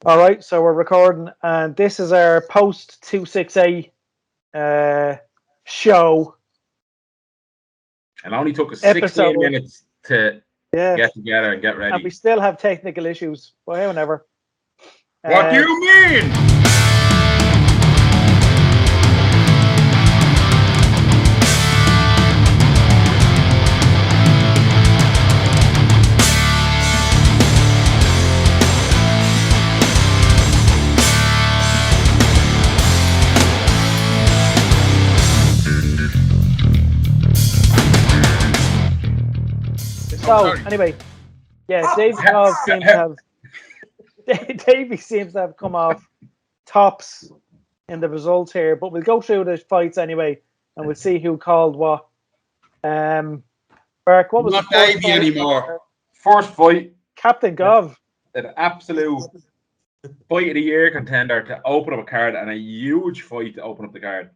All right, so we're recording, and this is our post 268 show And it only took us episode. 16 minutes to Yeah, get together and get and we ready. still have technical issues. But however, What do you mean? So anyway, yeah, Davey Gov seems to have Davey seems to have come off tops in the results here, but we'll go through the fights anyway, and we'll see who called what. Burke, what was Not the first Davey fight? anymore. First fight, Captain Gov. an absolute fight of the year contender to open up a card, and a huge fight to open up the card.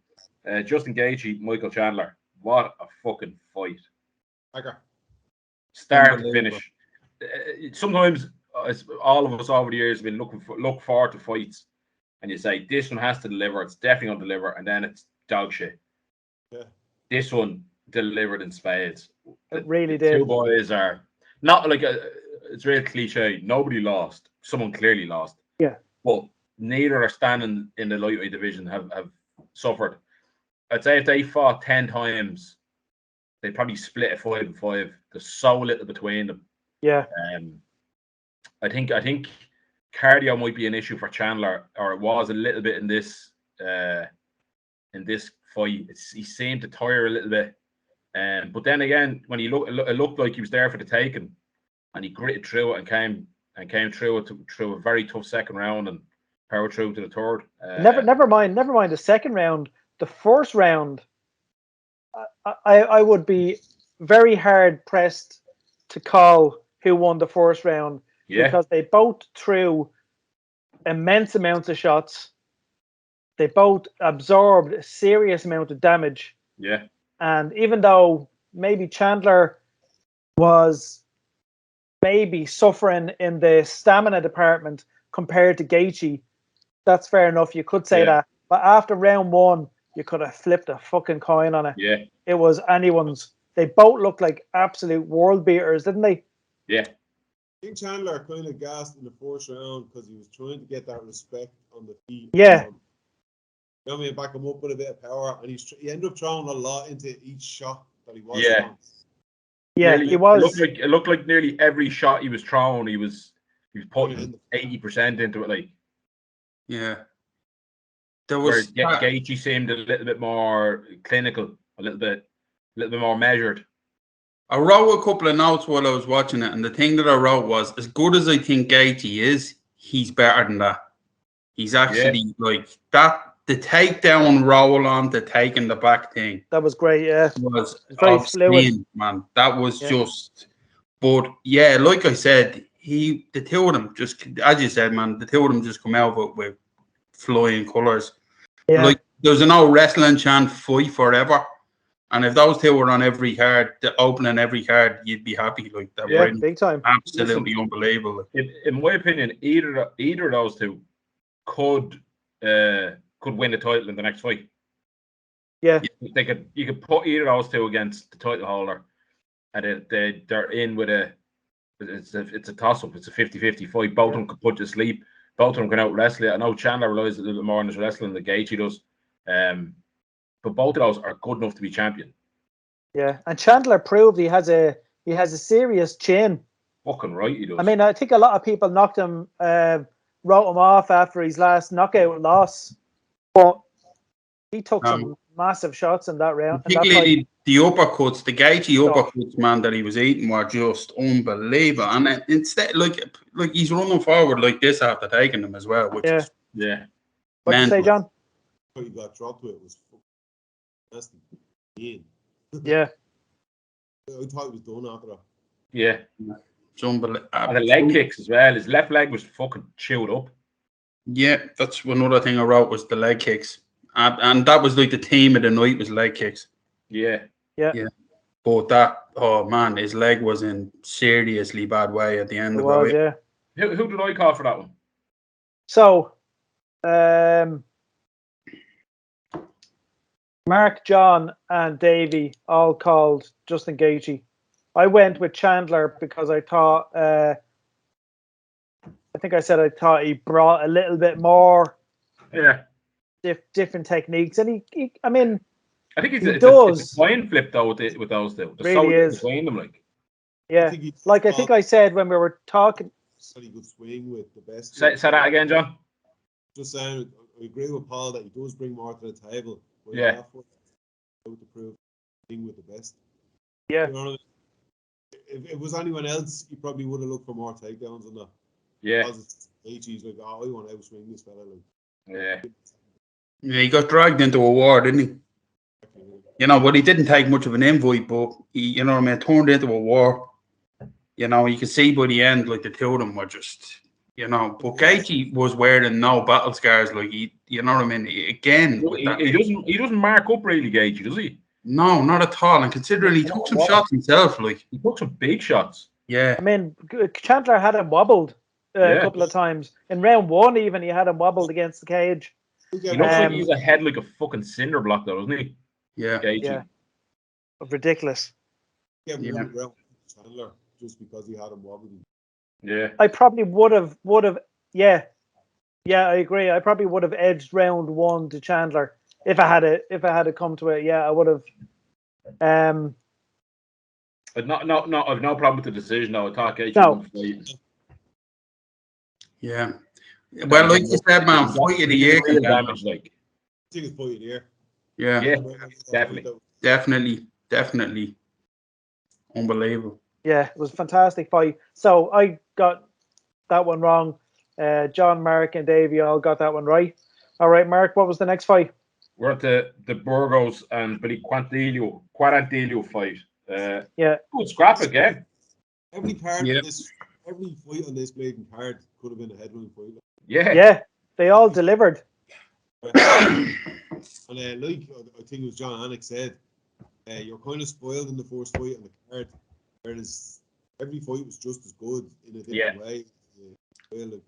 Justin Gaethje, Michael Chandler. What a fucking fight! Okay. Start to finish. Sometimes all of us over the years have been look forward to fights, and you say this one has to deliver. It's definitely going to deliver, and then it's dog shit. Yeah. This one delivered in spades. It really The did. two boys are not like it's real cliche. Nobody lost. Someone clearly lost. Yeah. But neither are standing in the lightweight division have suffered. I'd say if they fought 10 times, they'd probably split a 5-5. There's so little between them. Yeah. I think cardio might be an issue for Chandler, or it was a little bit in this fight. He seemed to tire a little bit. But then again, when it looked like he was there for the taking, and he gritted through it and came through it through a very tough second round and powered through to the third. Never mind the second round. The first round, I would be very hard pressed to call who won the first round, because they both threw immense amounts of shots. They both absorbed a serious amount of damage. Yeah. And even though maybe Chandler was maybe suffering in the stamina department compared to Gaethje, that's fair enough. You could say that. But after round one, you could have flipped a fucking coin on it. Yeah. It was anyone's. They both looked like absolute world beaters, didn't they? Yeah. I think Chandler kind of gassed in the first round because he was trying to get that respect on the feet. Yeah. You know what I mean? Back him up with a bit of power, and he ended up throwing a lot into each shot that he was on. Yeah, nearly, he was. It looked like nearly every shot he was throwing, he was putting 80% into it. Like, yeah, there was. Gaethje seemed a little bit more clinical, a little bit more measured. I wrote a couple of notes while I was watching it, and the thing that I wrote was, as good as I think Gaethje is, he's better than that. He's actually like that. The takedown roll on the taking the back thing. That was great, yeah. Was very fluid, man. That was just. But yeah, like I said, the two of them just, as you said, man, the two of them just come out with flying colours. Yeah. Like there's an old wrestling chant, "Fight forever." And if those two were on every card, opening every card, you'd be happy. Like that, yeah, big time, absolutely unbelievable. In my opinion, either of those two could win the title in the next fight. Yeah, you could put either of those two against the title holder, and they're in with it's a toss up. It's a 50-50 fight. Both of them could put you to sleep. Both of them can out wrestle it. I know Chandler relies a little more on his wrestling than Gaethje does. But both of those are good enough to be champion. Yeah, and Chandler proved he has a serious chin. Fucking right, he does. I mean, I think a lot of people wrote him off after his last knockout loss, but he took some massive shots in that round. Particularly the uppercuts, the Gaethje uppercuts, man, that he was eating were just unbelievable. And instead, like he's running forward like this after taking them as well, which is What did you say, John? He got dropped with it was nasty. Yeah. I thought he was done after that. Yeah. It's unbelievable. And the leg kicks as well. His left leg was fucking chewed up. Yeah, that's another thing I wrote was the leg kicks. And that was like the theme of the night was leg kicks. Yeah. But that, oh man, his leg was in seriously bad way at the end of it. Who did I call for that one? So, Mark, John, and Davey all called Justin Gaethje. I went with Chandler because I thought, I think I said I thought he brought a little bit more different techniques. And he I mean, I think it's a coin flip though with those two. There's really so is. between them, like. Yeah, I think I said when we were talking. Pretty good swing with the best. Say that again, John. Just saying, I agree with Paul that he does bring more to the table. But yeah. To prove thing with the best. Yeah. You know, if it was anyone else, he probably would have looked for more takedowns than that. Yeah. Because he's like, oh, I want to outswing this fella. Like. Yeah. Yeah, he got dragged into a war, didn't he? You know, but he didn't take much of an invite, but he, you know what I mean, turned into a war. You know, you can see by the end, like the two of them were just, you know. But Gaethje was wearing no battle scars, like he, you know what I mean. Again, he doesn't mark up really, Gaethje, does he? No, not at all. And considering he took some shots himself, like he took some big shots. Yeah, I mean, Chandler had him wobbled a couple of times in round one. Even he had him wobbled against the cage. He looks like he's a head like a fucking cinder block, though, doesn't he? Yeah, Gaethje. Yeah, ridiculous. Yeah. Chandler. Just because he had him wobbled. Yeah. I probably would have. Yeah, I agree. I probably would have edged round one to Chandler if I had it come to it. Yeah, I would have. But I've no problem with the decision though. I thought Gaethje No. Yeah. Well, like you said, man, fight of the year. Damage, like. I think it's fight of the year. Yeah. Definitely. Unbelievable. Yeah, it was a fantastic fight. So I got that one wrong. John, Mark, and Davey all got that one right. All right, Mark, what was the next fight? We're at the Burgos and Billy Quarantillo fight. Yeah. Good scrap again. Every part of this, every fight on this maiden card could have been a headline fight. Yeah, they all delivered. And like I think it was John Anik said, you're kind of spoiled in the first fight on the card. Whereas every fight was just as good in a different way.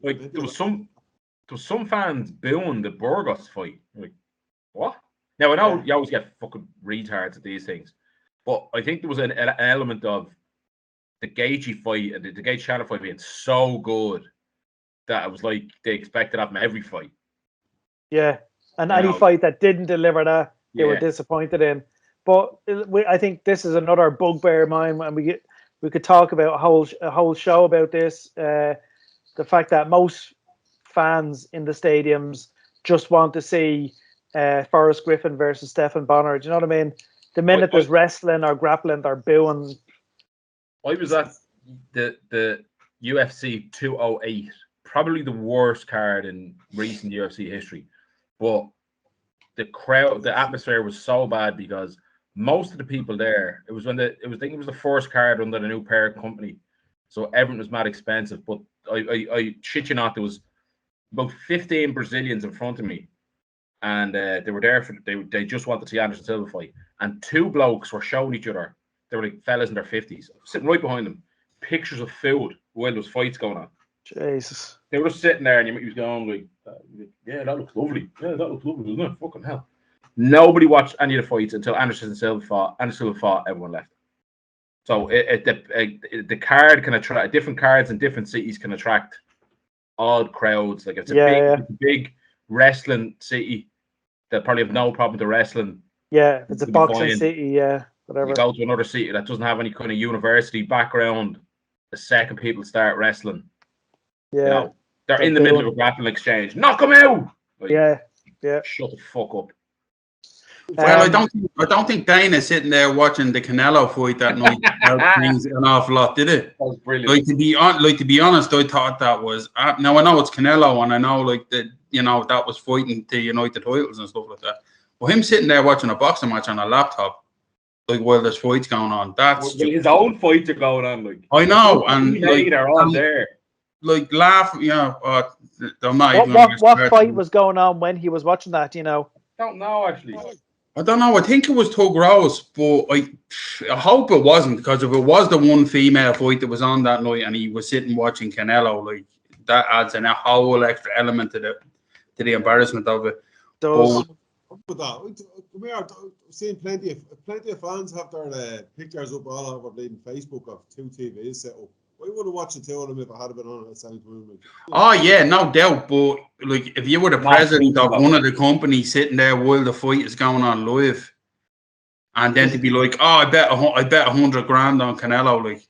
Like there was some fans booing the Burgos fight. Like, what? Now I know you always get fucking retards at these things, but I think there was an element of the Gaethje fight and the Gaethje Chandler fight being so good that it was like they expected that from every fight. Yeah, and any fight that didn't deliver that, they were disappointed in. But I think this is another bugbear of mine, and we could talk about a whole show about this. The fact that most fans in the stadiums just want to see Forrest Griffin versus Stephen Bonner. Do you know what I mean? The minute there's wrestling or grappling, they're booing. I was at the UFC 208, probably the worst card in recent UFC history, but the crowd, the atmosphere was so bad because most of the people there, I think it was the first card under the new parent company, so everything was mad expensive. But I shit you not, there was about 15 Brazilians in front of me, and they were there they just wanted to see Anderson Silva fight, and two blokes were showing each other. They were like fellas in their 50s, sitting right behind them, pictures of food while there was fights going on. Jesus, they were just sitting there, and he was going like, "Yeah, that looks lovely. Yeah, that looks lovely, doesn't it? Fucking hell." Nobody watched any of the fights until Anderson Silva fought. Anderson Silva fought. Everyone left. So the card can attract different cards in different cities can attract odd crowds. Like it's a big wrestling city that probably have no problem with the wrestling. Yeah, it's a boxing city. Yeah, whatever. You go to another city that doesn't have any kind of university background. The second people start wrestling, they're in the middle of a grappling exchange. Knock them out. Like, yeah. Shut the fuck up. Well, I don't think Dana's sitting there watching the Canelo fight that night. Things an awful lot, did it? That was brilliant. Like to be honest, I thought that was. Now I know it's Canelo, and I know that was fighting to unite the titles and stuff like that. But him sitting there watching a boxing match on a laptop, like while there's fights going on, that's his own fights are going on. Like I know, and they're all there. Like laugh, they're not what fight was going on when he was watching that? Don't know actually. I don't know. I think it was Tug Rose, but I hope it wasn't, because if it was the one female fight that was on that night and he was sitting watching Canelo, like that adds in a whole extra element to the embarrassment of it. Does. With that, come here. I've seen plenty of fans have their pictures up all over bleeding Facebook of 2 TVs set up. I would have watched the 2 of them if I had been on at the same time. Oh yeah, no doubt. But like, if you were the president of one of the companies sitting there while the fight is going on live, and then to be like, oh, I bet $100 grand on Canelo, like,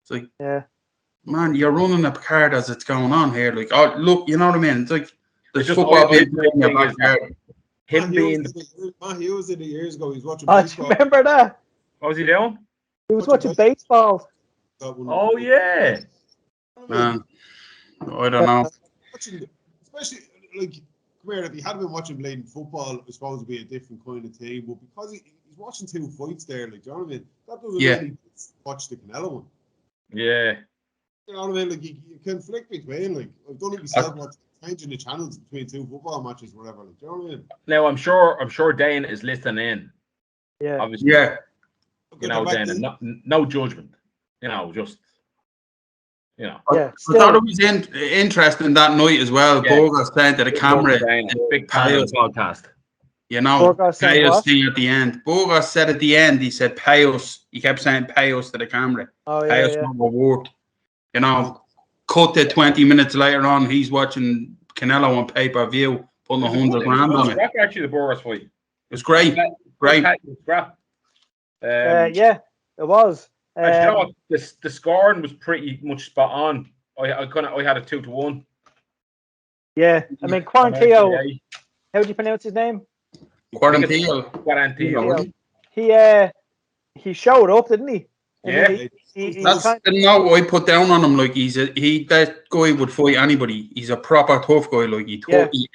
it's like, yeah, man, you're running a card as it's going on here. Like, oh look, you know what I mean? It's like there's just football being played in your backyard. Him being Matt Hughes did it years ago. He's watching oh, baseball. remember that? what was he doing? He was watching baseball. Oh yeah. Man, I don't know. Especially like, come here. If he had been watching bleeding football, it's supposed to be a different kind of team. But because he's watching 2 fights there, like, do you know what I mean? That doesn't really watch the Canelo one. Yeah. You know what I mean? Like, you can flick between. Like, I've done it myself. Changing the channels between 2 football matches, whatever. Like, do you know what I mean? Now I'm sure Dane is listening in. Yeah. Obviously. Yeah. You know, Dane, no judgment. You know, just. You know. Yeah. I thought it was interesting that night as well. Yeah. Burgos said to the camera, big Payos podcast. You know, Payos thing at the end. Burgos said at the end, he said Payos. He kept saying Payos to the camera. Oh yeah. Payos Yeah. reward. You know, cut to 20 minutes later on, he's watching Canelo on pay-per-view, putting $100 grand on it. Actually, the Burgos fight. It was great. Great. Yeah, it was. You know what? The scoring was pretty much spot on. I had a 2-1. Yeah, I mean, Quarantillo. How do you pronounce his name? Quarantillo. He showed up, didn't he? Yeah. That's not what I put down on him. Like, that guy would fight anybody. He's a proper tough guy. Like, he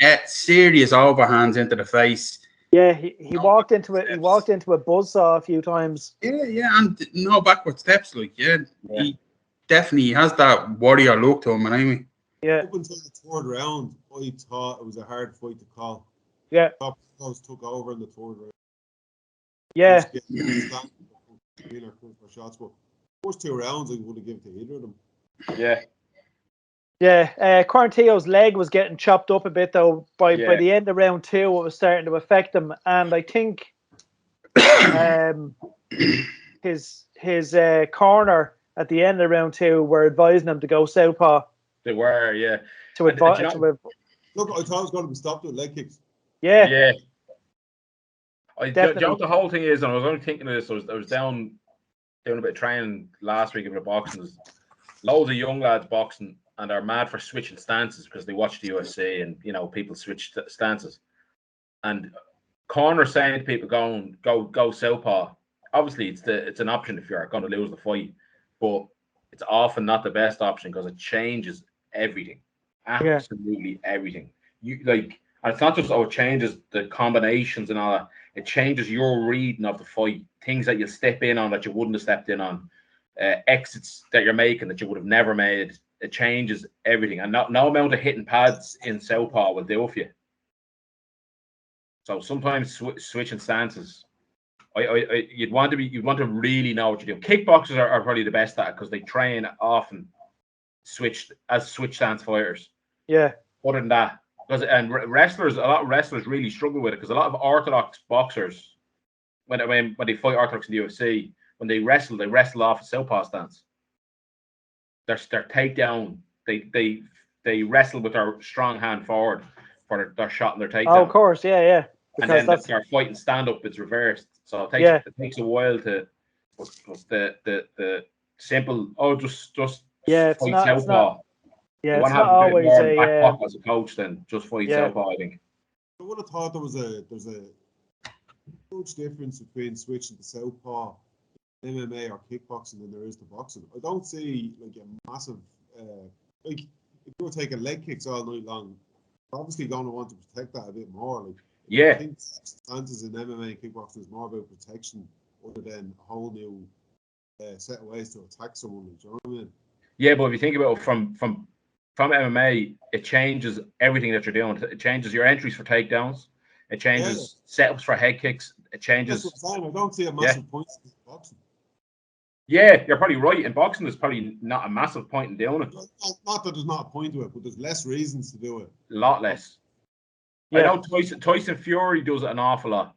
ate serious overhands into the face. Yeah, he walked into it. He walked into a buzzsaw a few times. Yeah, and no backward steps. Like, he definitely has that warrior look to him. And I mean, yeah. Up until the 3rd round, I thought it was a hard fight to call. Yeah. Took over in the 3rd round. Yeah. Shots, but first 2 rounds I would have given to either of them. Yeah. Yeah. Quarantillo's leg was getting chopped up a bit though. By the end of round 2, it was starting to affect him, and I think his corner at the end of round 2 were advising him to go southpaw. They were, yeah. Look, I thought it was going to be stopped with leg kicks. Yeah. Yeah. The whole thing is, and I was only thinking of this, I was down doing a bit of training last week, a bit of boxing. There's loads of young lads boxing, and are mad for switching stances because they watch the UFC, and you know, people switch stances. And corner saying to people, go southpaw. Obviously, it's an option if you're going to lose the fight, but it's often not the best option because it changes everything, absolutely everything. And it's not just it changes the combinations and all that. It changes your reading of the fight, things that you step in on that you wouldn't have stepped in on, exits that you're making that you would have never made. It changes everything, and no amount of hitting pads in southpaw will do for you. So sometimes switching stances, you'd want to really know what you're doing. Kickboxers are probably the best at it because they train often switch stance fighters. Yeah. Other than that. A lot of wrestlers really struggle with it because a lot of orthodox boxers, when they fight orthodox in the UFC, when they wrestle off a southpaw stance. Their takedown, they wrestle with their strong hand forward for their shot and their takedown. Oh, of course, yeah. Because and then their fight and stand up, it's reversed. So it takes a while to the simple. Just it's fight not. southpaw. It's not. Yeah, you it's want to not have a bit always more back pocket as a coach than just fight southpaw, I think. I would have thought there's a huge difference between switching to southpaw, MMA or kickboxing than there is to boxing. I don't see like a massive like if you're taking leg kicks all night long, you're obviously going to want to protect that a bit more. Like I think stances in MMA and kickboxing is more about protection other than a whole new set of ways to attack someone. Do you know what I mean? Yeah, but if you think about it from MMA, it changes everything that you're doing. It changes your entries for takedowns. It changes setups for head kicks. It changes. That's what I'm saying. I don't see a massive point in boxing. Yeah, you're probably right. In boxing, there's probably not a massive point in doing it. Not that there's not a point to it, but there's less reasons to do it. A lot less. Yeah. I know Tyson Fury does it an awful lot.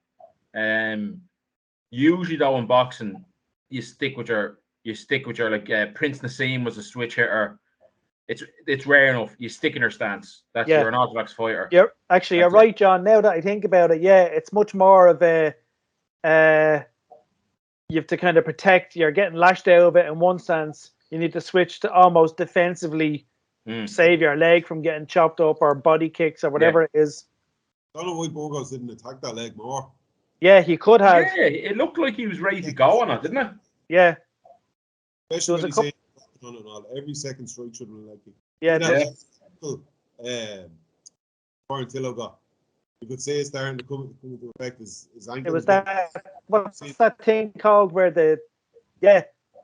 Usually though in boxing, you stick with your like Prince Nassim was a switch hitter. It's rare enough. You stick in your stance. You're an orthodox fighter. You're right, John. Now that I think about it, yeah, it's much more of a you have to kind of protect. You're getting lashed out of it in one stance. You need to switch to almost defensively save your leg from getting chopped up or body kicks or whatever it is. I don't know why Burgos didn't attack that leg more. Yeah, he could have. Yeah, it looked like he was ready to go on it, didn't it? Yeah. Especially when he's saying, every second strike should have been like it. Yeah. Quarantillo got. You could say it's starting to come into effect. His ankle. It was that. What's that thing called where the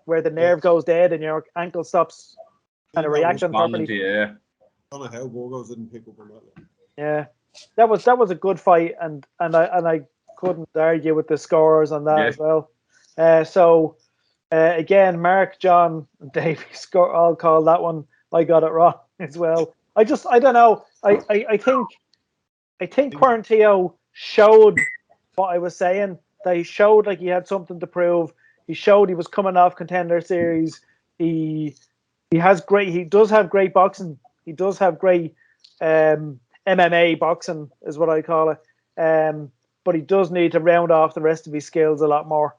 nerve goes dead and your ankle stops kind of reacting properly? Yeah. I don't know how Burgos didn't pick up on that. Yeah, that was a good fight, and I couldn't argue with the scores on that as well. So again, Mark, John, and Davey all called that one. I got it wrong as well. I don't know. I think Quarantillo showed what I was saying. That he showed like he had something to prove. He showed he was coming off Contender Series. He does have great boxing. He does have great MMA boxing is what I call it. But he does need to round off the rest of his skills a lot more.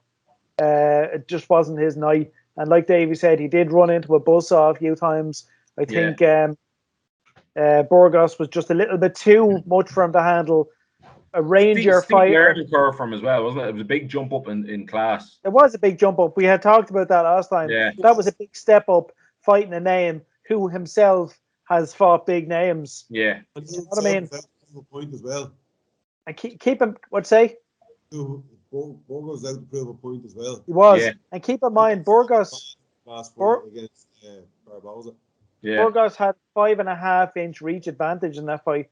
It just wasn't his night. And like Davey said, he did run into a buzzsaw a few times. I think Burgos was just a little bit too much for him to handle. A Ranger fighter. Learning curve from as well, wasn't it? It was a big jump up in class. It was a big jump up. We had talked about that last time. Yeah. That was a big step up fighting a name who himself has fought big names. Yeah. And you know what I mean? A point as well. And keep him. What'd say? Burgos out to prove a point as well. He was. Yeah. And keep in mind, Burgos. Last fight against Barboza. Yeah. Burgos had 5.5-inch reach advantage in that fight.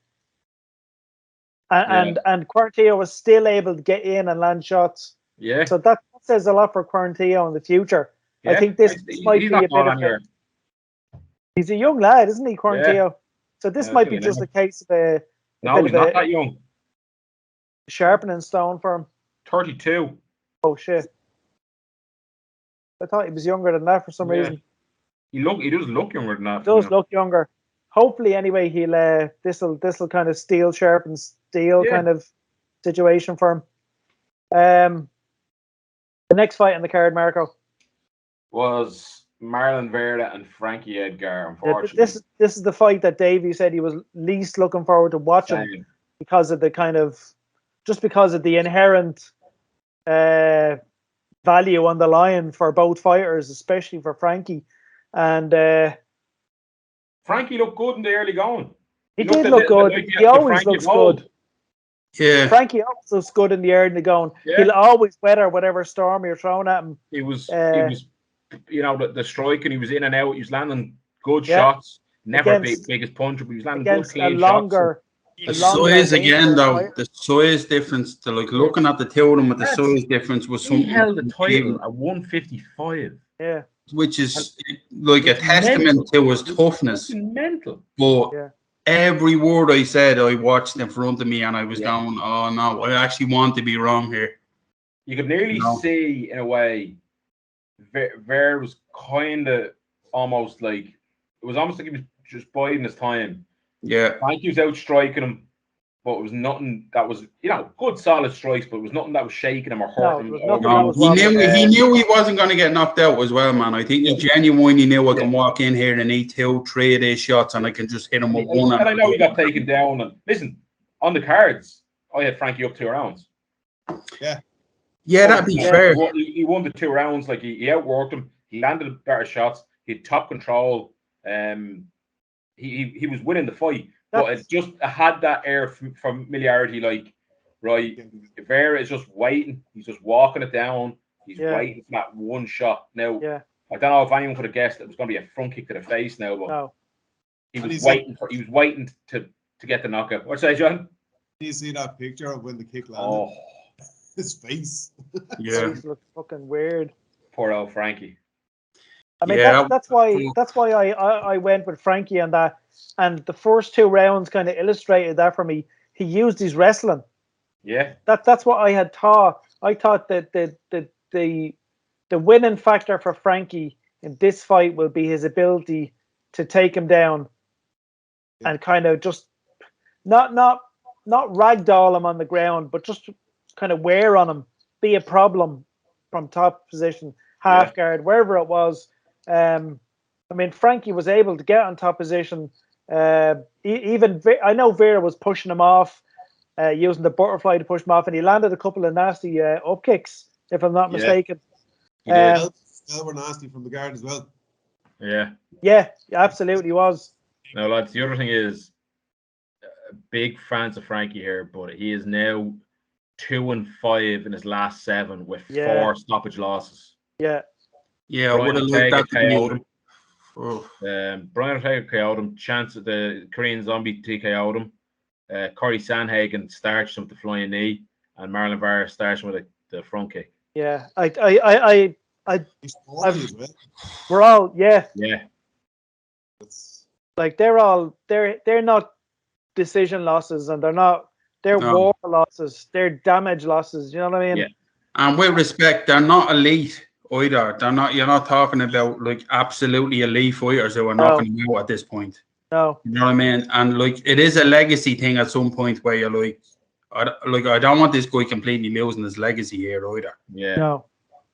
And Quarantillo was still able to get in and land shots. Yeah. So that says a lot for Quarantillo in the future. Yeah. I think this might be a bit of he's a young lad, isn't he, Quarantillo? Yeah. So this might be just a case of a he's not that young. Sharpening stone for him. 32. Oh shit. I thought he was younger than that for some reason. He does look younger than that. He does look younger. Hopefully, anyway, he'll this'll kind of sharpen steel kind of situation for him. The next fight on the card, Marco, was Marlon Vera and Frankie Edgar. Unfortunately, this is the fight that Davey said he was least looking forward to watching because of the inherent value on the line for both fighters, especially for Frankie. And Frankie looked good in the early going. He did look good. He always looks good. Yeah. Frankie always looks good in the early going. Yeah. He'll always weather whatever storm you're throwing at him. He was the striking. He was in and out. He was landing good shots. Never biggest puncher, but he was landing good clean shots. The size again, though, the size difference, looking at the two of them with the size difference was something. He held the title at 155. Yeah. Which is like a testament to his toughness. Mental. But every word I said, I watched in front of me and I was going, oh no, I actually want to be wrong here. You could nearly see, in a way, Ver was kind of almost like, it was almost like he was just biding his time. Yeah. Frankie was out striking him, but it was nothing that was, good solid strikes, but it was nothing that was shaking him or hurting him. He knew he wasn't going to get knocked out as well, man. I think he genuinely knew I can walk in here and eat 2-3 of these shots and I can just hit him with one. And I know he got taken down. And listen, on the cards, I had Frankie up 2 rounds. Yeah. Yeah, that'd be fair. He won the 2 rounds. Like he outworked him. He landed better shots. He had top control. He was winning the fight. But it just had that air of familiarity, like, right, Vera is just waiting. He's just walking it down. He's waiting for that one shot. Now, I don't know if anyone could have guessed it was going to be a front kick to the face now, but he was waiting to get the knockout. What's that, John? Do you see that picture of when the kick landed? His face. Yeah. His face looked fucking weird. Poor old Frankie. I mean, Yeah. that's why I went with Frankie on that, and the first 2 rounds kind of illustrated that for me. He used his wrestling. Yeah. That's what I had thought. I thought that the winning factor for Frankie in this fight will be his ability to take him down and kind of just not ragdoll him on the ground, but just kind of wear on him, be a problem from top position, half guard, wherever it was. I mean, Frankie was able to get on top position. Even I know Vera was pushing him off, using the butterfly to push him off, and he landed a couple of nasty up kicks, if I'm not mistaken. They were nasty from the guard as well. Yeah. Yeah, absolutely was. No, lads, the other thing is, big fans of Frankie here, but he is now 2-5 in his last 7 with 4 stoppage losses. Yeah. Yeah, I would have looked at KO'd him. Brian Ortega KO'd him. Chance of the Korean Zombie TKO'd him. Corey Sandhagen starched him with the flying knee, and Marlon Vera starched him with the front kick. Yeah, we're all like they're not decision losses, and they're war losses, they're damage losses. You know what I mean? Yeah. And with respect, they're not elite either. They're not. You're not talking about like absolutely elite fighters who are knocking them out at this point. No. You know what I mean? And like it is a legacy thing at some point where you're like, I don't want this guy completely losing his legacy here either. Yeah. No.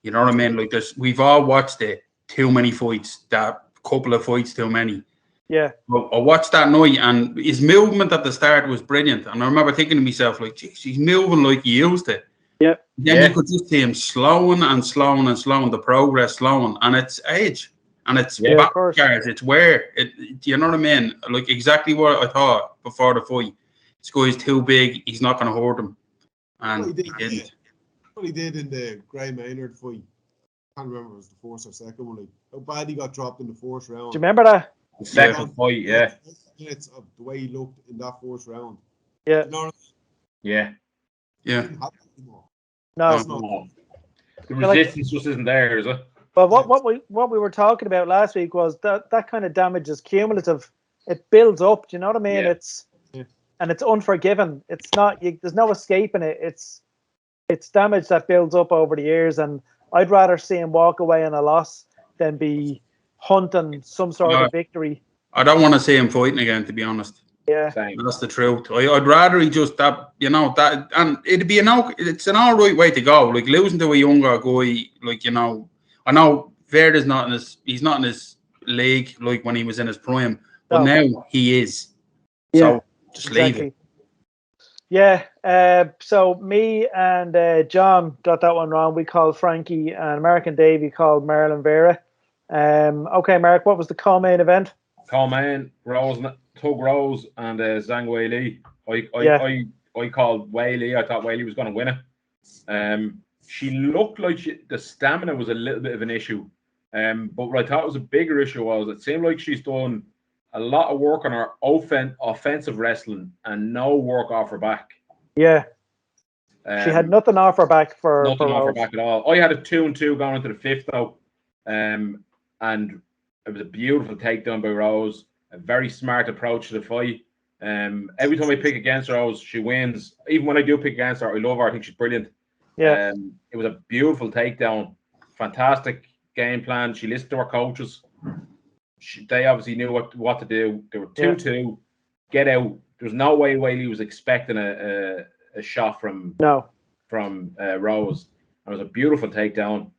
You know what I mean? Like we've all watched it. Too many fights. That couple of fights too many. Yeah. Well, I watched that night, and his movement at the start was brilliant. And I remember thinking to myself, like, geez, he's moving like he used it. Yeah. Then you could just see him slowing and slowing and slowing, the progress slowing, and it's age, and it's guards, it's wear. You know what I mean? Like exactly what I thought before the fight. This guy's too big. He's not going to hurt him, and he didn't. What he did in the Gray Maynard fight, I can't remember if it was the first or second one. Like how bad he got dropped in the 4th round. Do you remember that? The second fight, yeah. Minutes of the way he looked in that 4th round. Yeah. You know what I mean? Yeah. No. The resistance just isn't there, is it? But what we were talking about last week was that kind of damage is cumulative. It builds up. Do you know what I mean? Yeah. And it's unforgiving. It's not. There's no escaping it. It's damage that builds up over the years, and I'd rather see him walk away on a loss than be hunting some sort of victory. I don't want to see him fighting again, to be honest. Yeah, that's the truth. I'd rather he just and it'd be it's an all right way to go. Like losing to a younger guy, like I know Verde's not he's not in his league like when he was in his prime, but now he is. Yeah, so just leave it. Yeah. So me and John got that one wrong. We called Frankie, and American Davey called Marlon Vera. Okay, Mark, what was the co-main event? Co-main, Tug Rose and Zhang Weili. I called Weili. I thought Weili was going to win it. She looked like the stamina was a little bit of an issue. But what I thought was a bigger issue was it seemed like she's done a lot of work on her offensive wrestling and no work off her back. Yeah. She had nothing off her back off her back at all. I had a 2-2 going into the 5th though. And it was a beautiful takedown by Rose. A very smart approach to the fight. Every time I pick against Rose, she wins. Even when I do pick against her, I love her. I think she's brilliant. Yeah. It was a beautiful takedown. Fantastic game plan. She listened to her coaches. They obviously knew what to do. They were 2-2. Get out. There was no way Weili was expecting a shot from Rose. It was a beautiful takedown.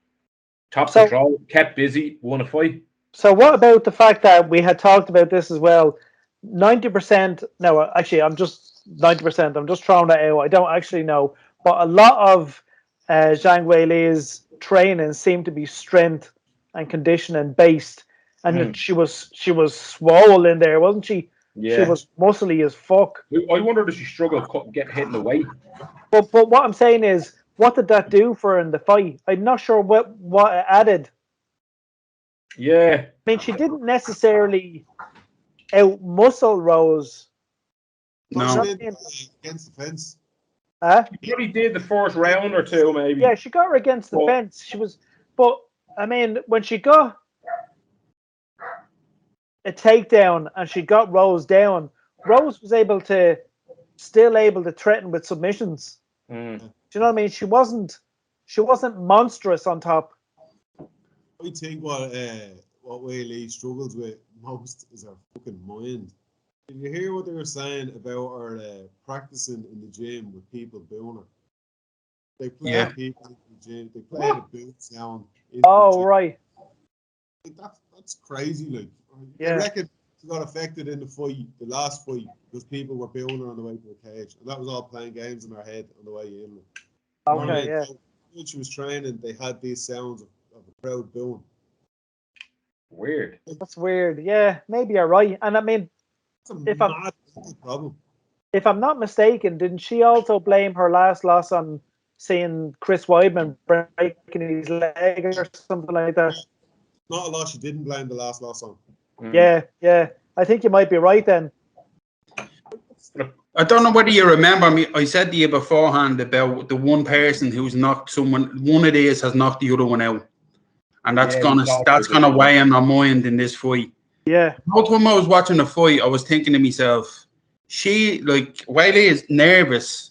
Top control, kept busy, won a fight. So what about the fact that we had talked about this as well? 90%. No, actually, I'm just 90%. I'm just throwing that out. I don't actually know, but a lot of Zhang Weili's training seemed to be strength and conditioning based, and she was swole in there, wasn't she? Yeah. She was muscly as fuck. I wondered if she struggled to get hit in the weight. But what I'm saying is, what did that do for her in the fight? I'm not sure what it added. Yeah. I mean, she didn't necessarily out-muscle Rose. No. Against the fence. She probably did the first round or two, maybe. Yeah, she got her against the fence. She was... But, I mean, when she got a takedown and she got Rose down, Rose was still able to threaten with submissions. Mm. Do you know what I mean? She wasn't monstrous on top. I think what Whaley struggles with most is her fucking mind. Did you hear what they were saying about her practicing in the gym with people booing her? They play people in the gym. They play the boot sound. Oh, right. That's crazy. Like, yeah. I reckon she got affected in the last fight, because people were booing her on the way to the cage, and that was all playing games in her head on the way in. Okay, yeah. So when she was training, they had these sounds of a crowd booing. Weird. That's weird. Yeah, maybe you're right. And I mean, if I'm not mistaken, didn't she also blame her last loss on seeing Chris Weidman breaking his leg or something like that? Not a loss. She didn't blame the last loss on. Yeah. I think you might be right then. I don't know whether you remember me. I said to you beforehand about the one person who's knocked someone. One of these has knocked the other one out, and that's gonna weigh on my mind in this fight. Yeah. The whole time I was watching the fight, I was thinking to myself, Wiley is nervous.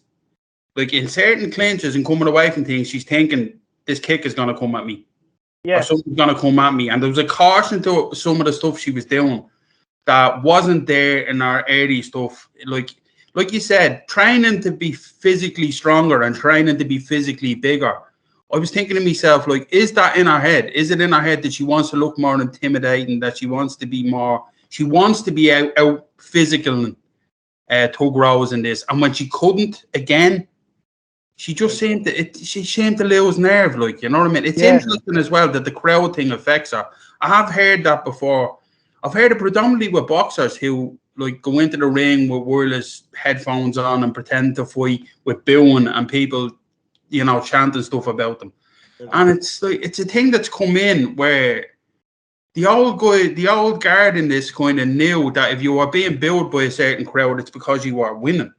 Like in certain clinches and coming away from things, she's thinking this kick is gonna come at me. Yeah. Or something's gonna come at me. And there was a caution to some of the stuff she was doing that wasn't there in our early stuff. Like you said, training to be physically stronger and training to be physically bigger. I was thinking to myself, like, is that in her head? Is it in her head that she wants to look more intimidating, that she wants to be out physical Tug Rose in this? And when she couldn't again, she just seemed to lose nerve, like, you know what I mean? It's interesting as well that the crowd thing affects her. I have heard that before. I've heard it predominantly with boxers who like go into the ring with wireless headphones on and pretend to fight with booing and people, you know, chanting stuff about them. And it's like it's a thing that's come in where the old guard in this kind of knew that if you were being booed by a certain crowd, it's because you were winning.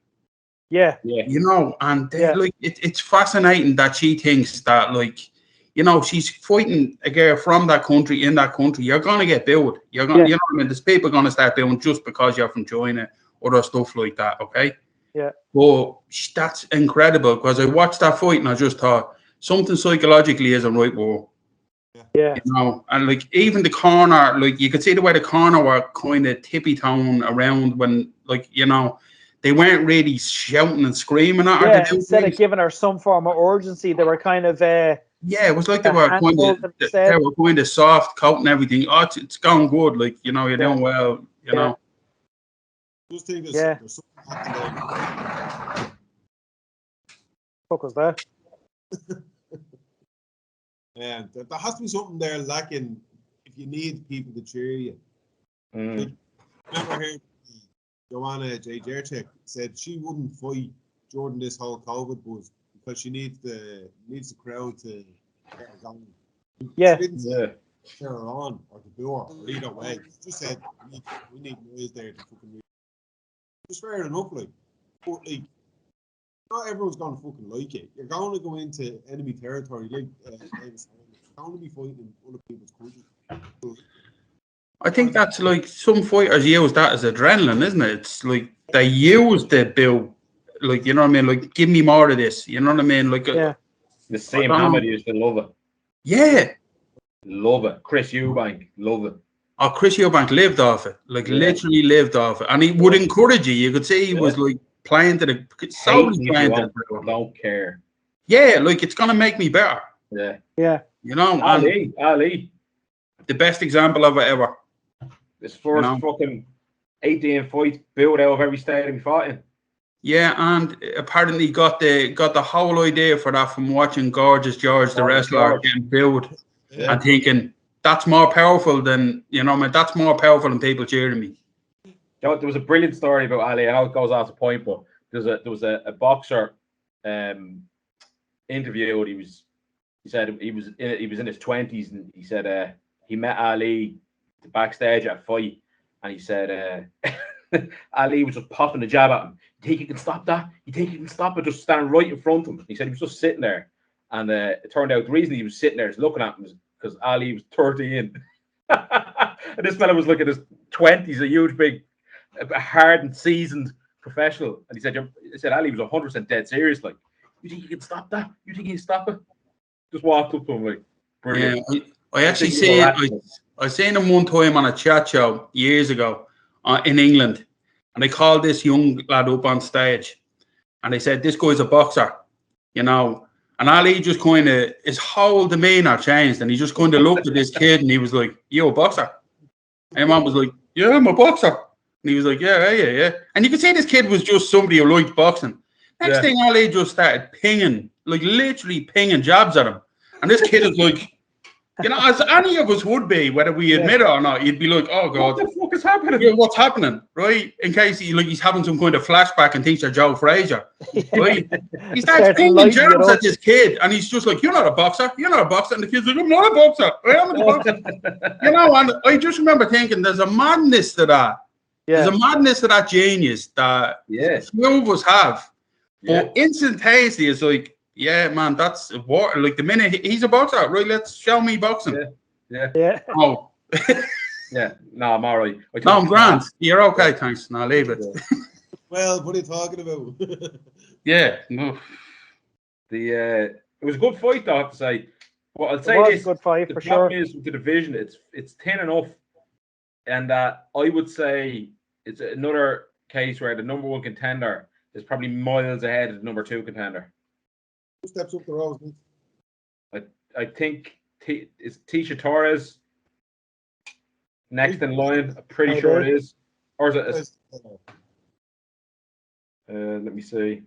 Yeah. You know, and like it's fascinating that she thinks that, like, you know, she's fighting a girl from that country, in that country. You're gonna get booed. You're gonna, you know what I mean? There's people gonna start booing just because you're from China, other stuff like that. Okay. Yeah. But that's incredible, because I watched that fight and I just thought something psychologically isn't right. Well, yeah. You know, and like even the corner, like you could see the way the corner were kind of tippy-toeing around when, like, you know, they weren't really shouting and screaming at her. Yeah, instead of giving her some form of urgency, they were kind of it was like they were kind of soft, coating everything. Oh, it's going good, like, you know, you're doing well, you know. Just think there's something happening there. What was that? And there has to be something there lacking if you need people to cheer you. Like, remember hearing Joanna J. Jerchek said she wouldn't fight during this whole COVID buzz because she needs the crowd to get her going. Yeah. She didn't say cheer her on or to boo her or either way. She just said we need noise there to fucking read. It's fair enough, like, but like, not everyone's gonna fucking like it. You're going to go into enemy territory, like you're going to be fighting in other people's countries. I think that's like some fighters use that as adrenaline, isn't it? It's like they use the bill, like, you know what I mean? Like, give me more of this, you know what I mean? Like, the same Hammer used to love it. Yeah, love it. Chris Eubank, love it. Oh, Chris Eubank lived off it, like literally lived off it, and he would encourage you. You could see he was like playing to the don't care. Yeah, like, it's gonna make me better. Yeah. You know, Ali, the best example of it ever. His first fucking 18 fights built out of every state he fought in. Yeah, and apparently got the whole idea for that from watching Gorgeous George, the wrestler, getting built and thinking that's more powerful than, you know, man, that's more powerful than people cheering me. You know, there was a brilliant story about Ali. I know it goes off the point, but there was a boxer interviewed. He said he was in his 20s, and he said he met Ali backstage at a fight, and he said Ali was just popping the jab at him. You think you can stop that? You think you can stop it? Just standing right in front of him. He said he was just sitting there, and it turned out the reason he was sitting there is looking at him was because Ali was 13. And this fella was like in his 20s, a huge, big, hardened, seasoned professional. And he said, Ali was 100% dead serious. Like, you think you can stop that? You think you can stop it? Just walked up to him like, brilliant. Yeah, I actually I seen him one time on a chat show years ago in England, and they called this young lad up on stage, and they said, this guy's a boxer, you know, and Ali just kind of, his whole demeanor changed, and he just kind of looked at this kid, and he was like, you a boxer? And man was like, yeah, I'm a boxer. And he was like, yeah. And you could see this kid was just somebody who liked boxing. Next thing, Ali just started pinging, like literally pinging jabs at him. And this kid is like, you know, as any of us would be, whether we admit it or not, you'd be like, oh God, what the fuck is happening? Yeah, what's happening, right? In case he's having some kind of flashback and thinks they're Joe Frazier, right? He starts pinging jabs at this kid, and he's just like, you're not a boxer, and the kid's like, I'm not a boxer, I am a boxer. You know, and I just remember thinking, there's a madness to that. Yeah. There's a madness to that genius that few of us have. But instantaneously, it's like, yeah, man, that's what. Like the minute he's a boxer, right? Let's show me boxing. Yeah. Oh, yeah. No, I'm all right. No, I'm grand. You're okay, thanks. No, leave it. Well, what are you talking about? Yeah, no. It was a good fight, though, I have to say. Well, I'll say this: a good fight for sure. The problem is with the division, it's thin enough, and I would say it's another case where the number one contender is probably miles ahead of the number two contender. Who steps up the road? I think it's Tisha Torres next in line. I'm pretty sure it is. Or is it? Let me see.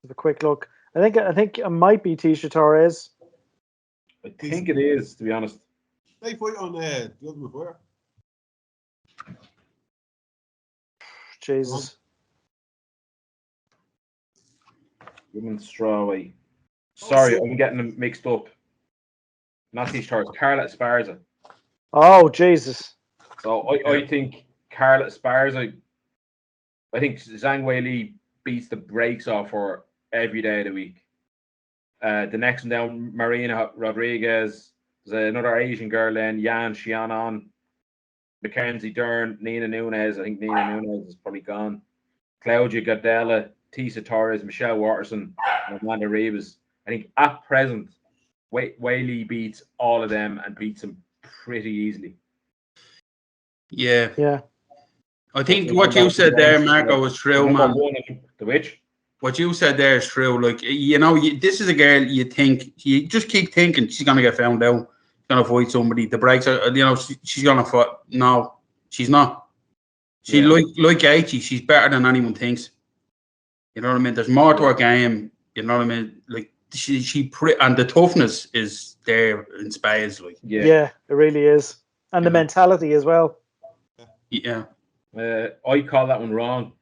Have a quick look. I think it might be Tisha Torres. I think it is, to be honest. They fight on the Ultimate Fighter. Jesus. Women's strawweight. Sorry, I'm getting them mixed up. Not Tisha Torres, Carla Esparza. Oh, Jesus. So I think Carla Esparza, I think Zhang Weili beats the brakes off her every day of the week. The next one down, Marina Rodriguez. There's another Asian girl then, Yan Xiaonan, Mackenzie Dern, Nina Nunes. I think Nina Nunes is probably gone. Claudia Gadelha, Tisha Torres, Michelle Watterson, and Amanda Ribas. I think at present, Weili beats all of them and beats them pretty easily. Yeah. I think So what you said there, Marco, was true, man. The which? What you said there is true. Like, you know, this is a girl you just keep thinking she's going to get found out. She's going to fight somebody. The breaks are, you know, she's going to fight. No, she's not. She like Gaethje, she's better than anyone thinks. You know what I mean? There's more to her game. You know what I mean? Like, and the toughness is there in spades. Like, yeah, it really is. And the mentality as well. Yeah. I call that one wrong.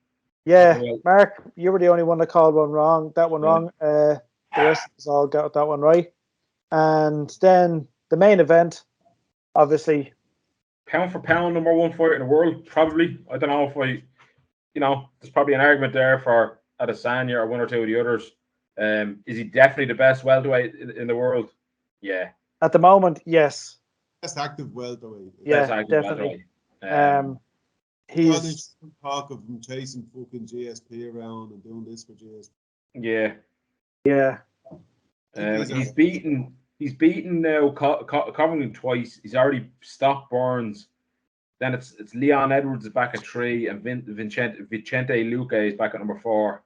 Yeah, Mark, you were the only one that called one wrong. That one wrong. The rest of us all got that one right. And then the main event, obviously. Pound for pound, number one fighter in the world, probably. I don't know if there's probably an argument there for Adesanya or one or two of the others. Is he definitely the best welterweight in the world? Yeah. At the moment, yes. Best active welterweight. Yeah, definitely. He's talk of him chasing fucking GSP around and doing this for GSP. Yeah. He's beaten now Covington twice. He's already stopped Burns. Then it's Leon Edwards is back at 3 and Vicente Luque is back at number 4.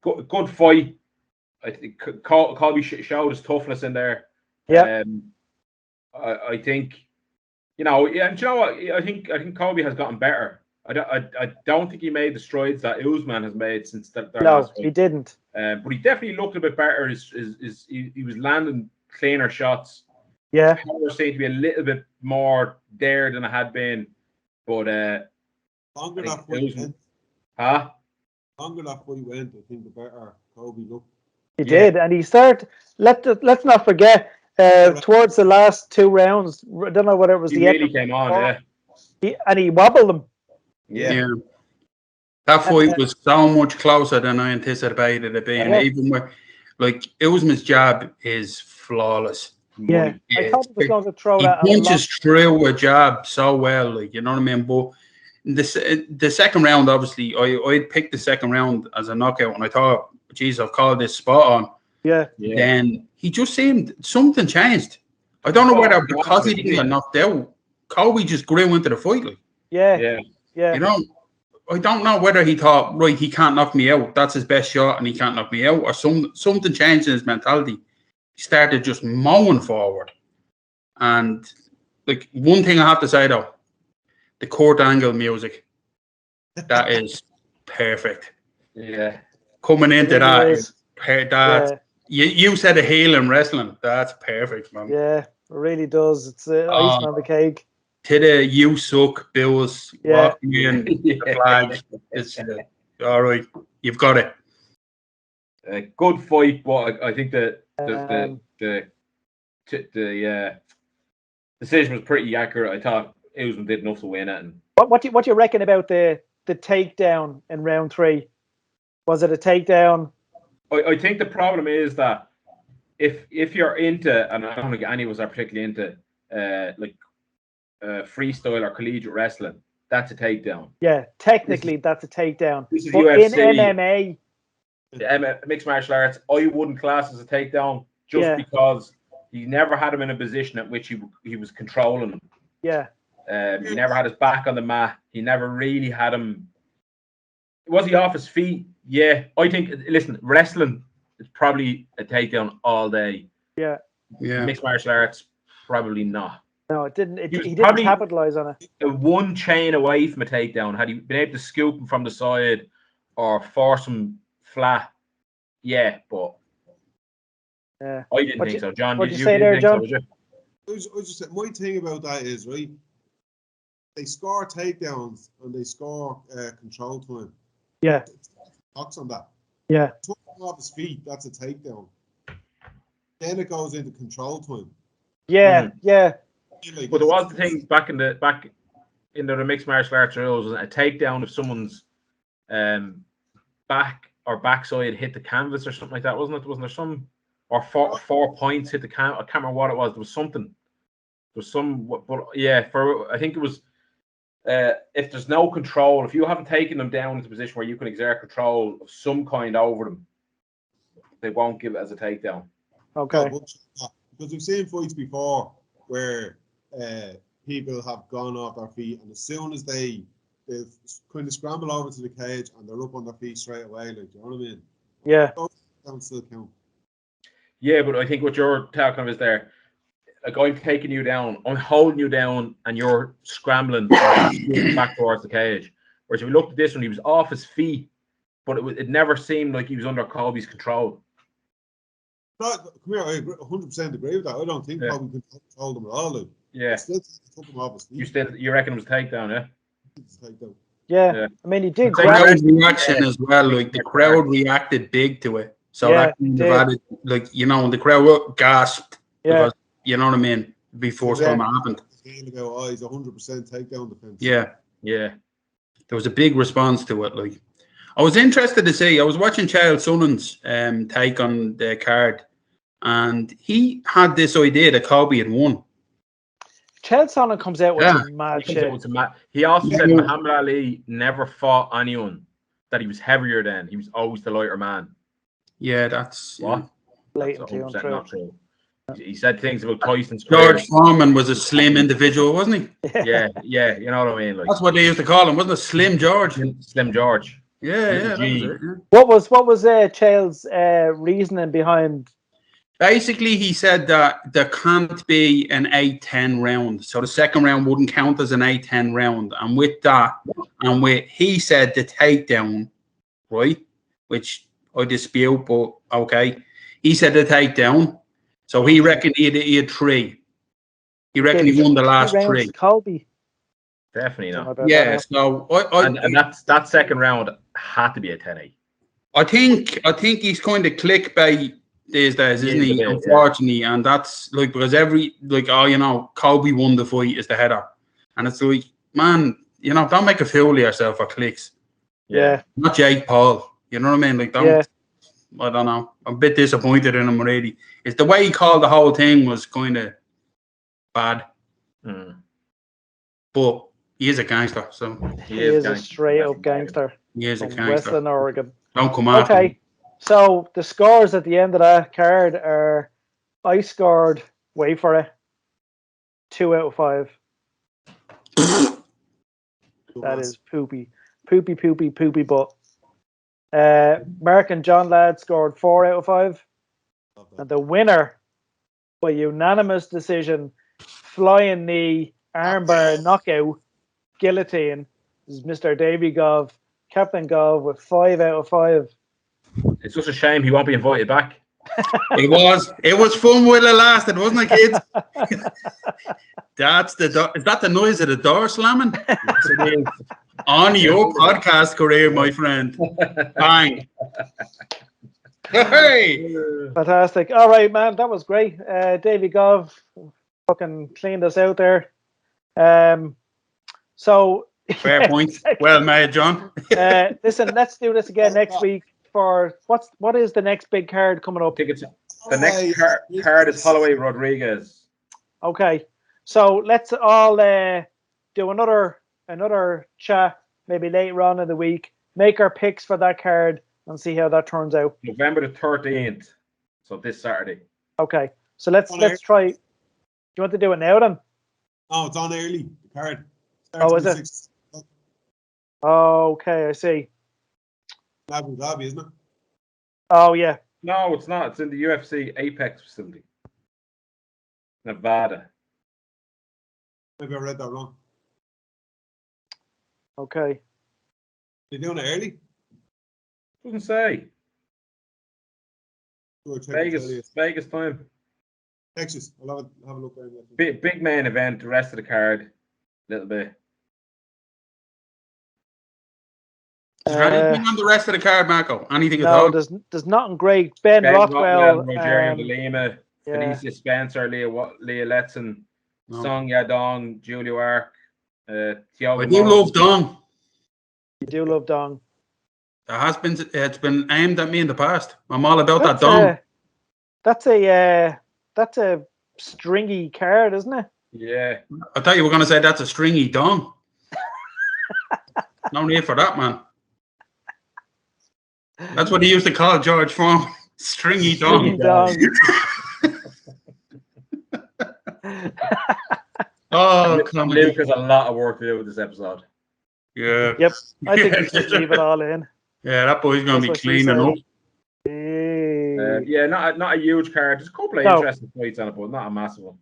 Good fight. I think Colby showed his toughness in there. Yeah. I think, you know, and you know what? I think Colby has gotten better. I don't think he made the strides that Usman has made since that. No, he didn't. But he definitely looked a bit better. He was landing cleaner shots. Yeah. Power seemed to be a little bit more there than it had been. But longer that fight went. Longer that fight went, I think the better Colby looked. He did, and he started. Let's not forget. Towards the last 2 rounds, I don't know whether it was he really came on, he wobbled them. Yeah. That fight was so much closer than I anticipated it being. Even Like Usman's jab is flawless. Yeah, I thought he was going to throw He that. punches through a jab so well, like, you know what I mean. But the second round, obviously, I picked the second round as a knockout, and I thought, geez, I've called this spot on. Yeah. Then he just seemed something changed. I don't know whether because he didn't get knocked out, Colby just grew into the fight. Like, yeah. You know, I don't know whether he thought, right, he can't knock me out. That's his best shot, and he can't knock me out, or something changed in his mentality. He started just mowing forward. And like, one thing I have to say though, the Kurt Angle music, that is perfect. Yeah. Coming into that is you said a heel in wrestling. That's perfect, man. Yeah, it really does. It's icing on the cake. To the you suck bills walking in the flag. It's all right. You've got it. A good fight, but I think the decision was pretty accurate. I thought Usman did enough to win it. And what do you reckon about the takedown in round 3? Was it a takedown? I think the problem is that if you're into, and I don't think any of us are particularly into freestyle or collegiate wrestling, that's a takedown. Yeah, technically that's a takedown. This is but UFC, in MMA, mixed martial arts, I wouldn't class as a takedown just because he never had him in a position at which he was controlling him. Yeah. He never had his back on the mat. He never really had him. Was he off his feet? Yeah. I think, listen, wrestling is probably a takedown all day. Yeah. Mixed martial arts, probably not. No, it didn't. He didn't capitalize on it. One chain away from a takedown. Had he been able to scoop him from the side or force him flat, but I didn't think so. John, what did you say there, John? So, I was just saying, my thing about that is, right, they score takedowns and they score control time. Yeah. Knocks on that. Yeah. Took him off his feet, that's a takedown. Then it goes into control time. Yeah, yeah. But there was the thing back in the mixed martial arts rules, a takedown if someone's back or backside hit the canvas or something like that, wasn't it? Wasn't there some, or 4 points hit the canvas? I can't remember what it was. There was something. There was some, but yeah, I think it was if there's no control, if you haven't taken them down into a position where you can exert control of some kind over them, they won't give it as a takedown. Okay. Because we've seen fights before where people have gone off their feet, and as soon as they kind of scramble over to the cage and they're up on their feet straight away, like, you know what I mean? Yeah. Don't still count. Yeah, but I think what you're talking of is there, like, I'm taking you down, I'm holding you down, and you're scrambling back towards the cage. Whereas if you looked at this one, he was off his feet, but it never seemed like he was under Colby's control. Come here, I 100% agree with that. I don't think Colby can control them at all. Like. Yeah. Still took him off his feet. You reckon it was takedown, yeah? Yeah. I mean, he did. The crowd reaction as well. Like, the crowd reacted big to it. So that kind of added, like, you know, the crowd gasped. Yeah. Because, you know what I mean? Before something happened. He's 100% takedown defense. Yeah. Yeah. There was a big response to it. Like, I was interested to see. I was watching Chael Sonnen's take on the card, and he had this idea that Colby had won. Chael Sonnen comes out with some mad shit. He also said Muhammad Ali never fought anyone that he was heavier than. He was always the lighter man. Yeah, that's blatantly untrue. He said things about Tyson. George Foreman was a slim individual, wasn't he? Yeah, you know what I mean. Like, that's what they used to call him, wasn't it? Slim George. Slim George. Yeah. What was Chael's reasoning behind? Basically, he said that there can't be an 8-10 round, so the second round wouldn't count as an 8-10 round. And with that, he said the takedown, right, which I dispute, but okay, he said the takedown. So he reckoned he had 3. He reckoned he won the last 3. Colby. Definitely not. Yeah, so and that second round had to be a 10-8. I think he's kind of clickbait these days, isn't he? Unfortunately, and that's like, because Colby won the fight is the header, and it's like, man, don't make a fool of yourself for clicks. Yeah. Not Jake Paul. You know what I mean? Like, don't. I don't know. I'm a bit disappointed in him already. It's the way he called the whole thing was kind of bad. But he is a gangster, so he is a straight up gangster. He is a from gangster. Western Oregon. Don't come after me. So the scores at the end of that card are: I scored, wait for it, 2 out of 5. That is poopy butt. Mark and John Ladd scored 4 out of 5. And the winner, by unanimous decision, flying knee, armbar, knockout, guillotine, is Mr. Davey Gov, Capitan Gov, with 5 out of 5. It's just a shame he won't be invited back. It was fun while it lasted, wasn't it, kids? Is that the noise of the door slamming? Yes, it is. On your podcast career, my friend. Bang. Hey. Fantastic. All right, man. That was great. Davey Gov fucking cleaned us out there. So fair point. Well made, John. Listen, let's do this again next week. For what is the next big card coming up? I think it's the next card is Holloway Rodriguez. Okay, so let's all do another chat maybe later on in the week. Make our picks for that card and see how that turns out. November the 13th, so this Saturday. Okay, so let's try. Do you want to do it now then? Oh, it's on early. The card. Oh, is it? Okay, I see. Abu Dhabi, isn't it? Oh yeah. No, it's not. It's in the UFC Apex facility, Nevada. Maybe I read that wrong. Okay. They're doing it early? Doesn't say. Vegas time. Texas. I'll have a look around that. Big main event. The rest of the card, a little bit. Is there anything on the rest of the card, Marco? Anything at all? No, there's nothing great. Ben Rothwell, Rogerio de Lima, Felicia Spencer, Leah Letson, Song Yadong, Julio Ark, Thiago. I do love Dong. You do love Dong. It's been aimed at me in the past. I'm all about that Dong. That's a stringy card, isn't it? Yeah. I thought you were going to say that's a stringy Dong. No need for that, man. That's what he used to call George Foreman. Stringy Dong. Oh, Luke has a lot of work to do with this episode. Yeah. Yep. I think we should leave it all in. Yeah, that boy's going to be cleaning up. Yeah, not a huge card. There's a couple of interesting fights on it, but not a massive one.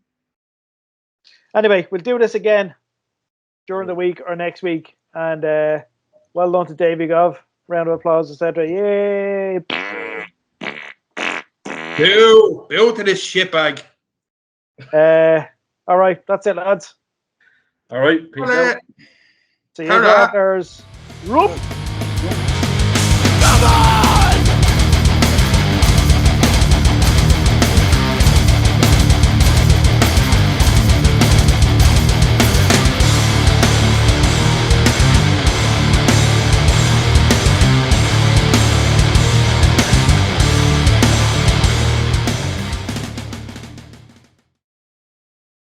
Anyway, we'll do this again during the week or next week. And well done to Davey Gov. Round of applause, etc. Yay! Boo to this shitbag. All right, that's it, lads. All right, peace out. See you later.